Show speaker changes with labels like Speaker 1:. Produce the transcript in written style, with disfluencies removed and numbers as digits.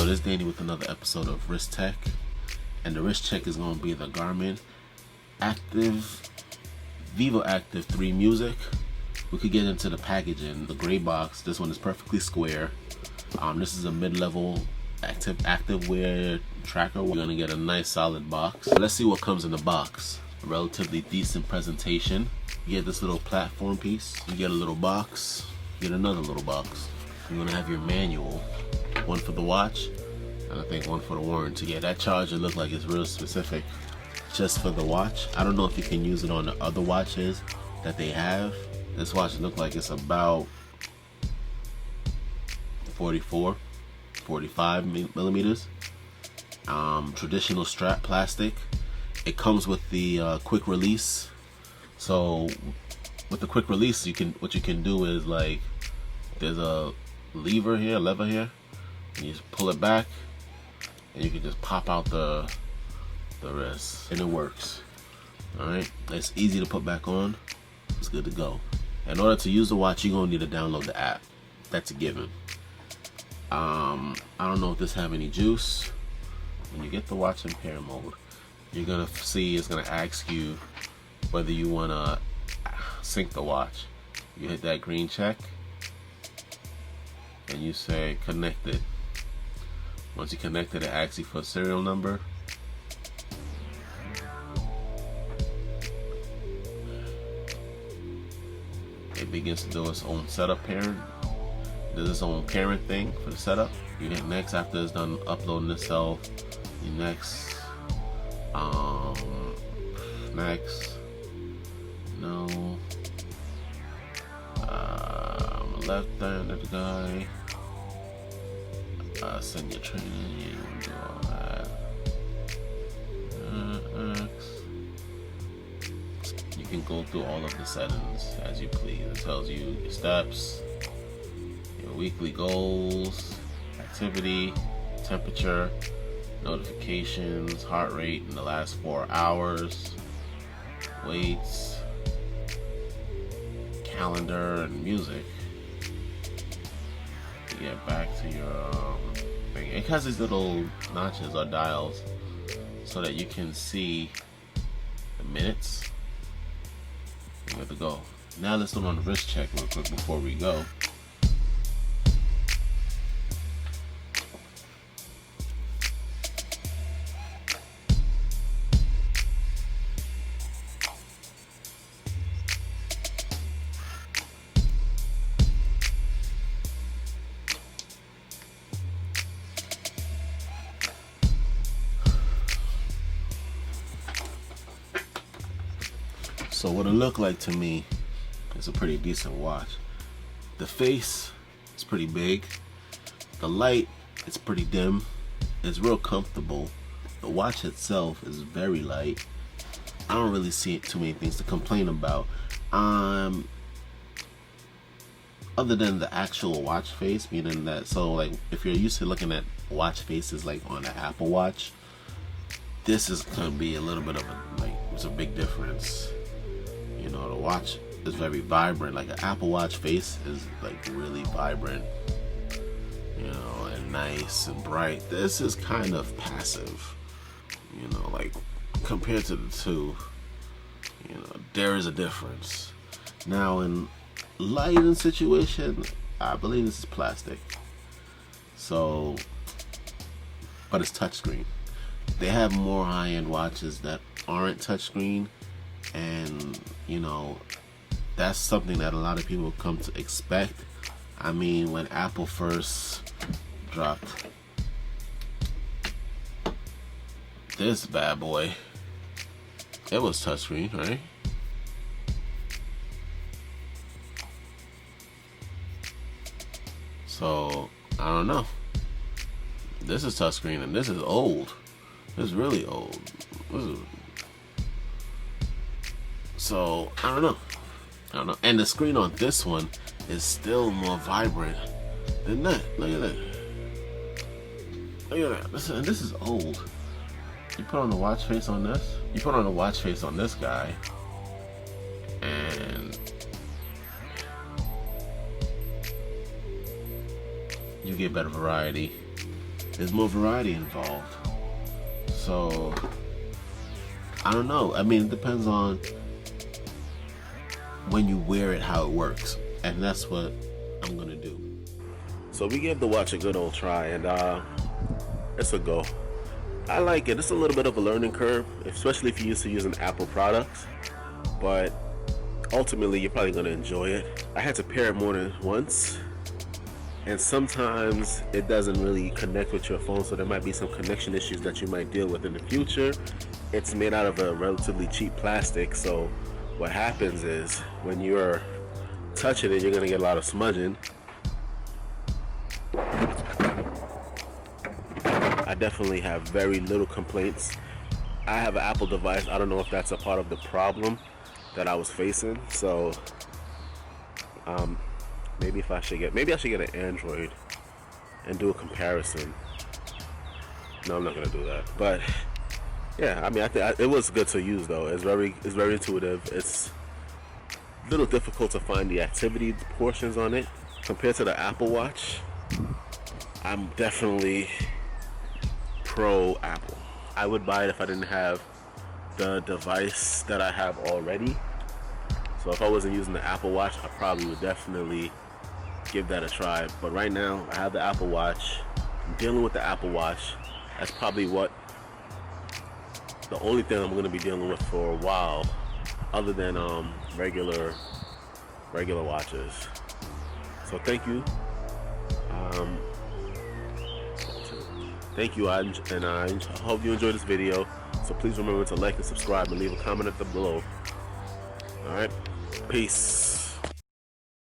Speaker 1: this is Daeni with another episode of Wrist Tech, and the wrist check is going to be the Garmin Vivoactive 3 Music. We could get into the packaging. The gray box, this one is perfectly square. This is a mid-level active wear tracker. We're going to get a nice solid box. Let's see what comes in the box. A relatively decent presentation. You get this little platform piece. You get a little box. You get another little box. You're going to have your manual. One for the watch, and I think one for the warranty. Yeah, that charger looked like it's real specific just for the watch. I don't know if you can use it on the other watches that they have. This watch looked like it's about 45 millimeters. Traditional strap plastic. It comes with the quick release. So with the quick release, what you can do is, like, there's a lever here, and you just pull it back, and you can just pop out the wrist, and it works. Alright, it's easy to put back on. It's good to go. In order to use the watch, you're gonna need to download the app. That's a given. I don't know if this have any juice. When you get the watch in pair mode, you're gonna see it's gonna ask you whether you wanna sync the watch. You hit that green check, and you say connected. Once you connect it, it asks you for a serial number. It begins to do its own setup parent. It does its own parent thing for the setup. You hit next after it's done uploading itself. You next. Next. No. I'm a left-handed guy. Send your training, you do all that. You can go through all of the settings as you please. It tells you your steps, your weekly goals, activity, temperature, notifications, heart rate in the last 4 hours, weights, calendar, and music. You get back to your thing. It has these little notches or dials so that you can see the minutes. You're good to go. Now let's do on the wrist check real quick before we go. So what it looked like to me is a pretty decent watch. The face is pretty big. The light is pretty dim. It's real comfortable. The watch itself is very light. I don't really see too many things to complain about. Other than the actual watch face, meaning that, so like if you're used to looking at watch faces like on an Apple Watch, this is gonna be a little bit of it's a big difference. You know, the watch is very vibrant. Like an Apple Watch face is like really vibrant, you know, and nice and bright. This is kind of passive, you know, like compared to the two, you know, there is a difference. Now in lighting situation, I believe this is plastic. So, but it's touchscreen. They have more high-end watches that aren't touchscreen. And, you know, that's something that a lot of people come to expect. I mean, when Apple first dropped this bad boy, it was touchscreen, right? So, I don't know. This is touchscreen, and this is old. This is really old. So, I don't know. And the screen on this one is still more vibrant than that. Look at that. Look at that. This is old. You put on the watch face on this. You put on the watch face on this guy. And you get better variety. there's more variety involved. So I don't know. I mean, it depends on when you wear it, how it works, and that's what I'm gonna do. So we gave the watch a good old try, and it's a go. I like it. It's a little bit of a learning curve, especially if you're used to using Apple products, but ultimately you're probably gonna enjoy it. I had to pair it more than once, and sometimes it doesn't really connect with your phone, so there might be some connection issues that you might deal with in the future. It's made out of a relatively cheap plastic, so what happens is when you're touching it, you're gonna get a lot of smudging. I definitely have very little complaints. I have an Apple device. I don't know if that's a part of the problem that I was facing. So maybe I should get an Android and do a comparison. No, I'm not gonna do that. But yeah, I mean, I think it was good to use though. It's very intuitive. It's a little difficult to find the activity portions on it compared to the Apple Watch. I'm definitely pro Apple. I would buy it if I didn't have the device that I have already. So if I wasn't using the Apple Watch, I probably would definitely give that a try. But right now, I have the Apple Watch. I'm dealing with the Apple Watch. That's probably the only thing I'm going to be dealing with for a while, other than regular watches. So thank you. Thank you, and I hope you enjoyed this video. So please remember to like and subscribe and leave a comment at the below. Alright, peace.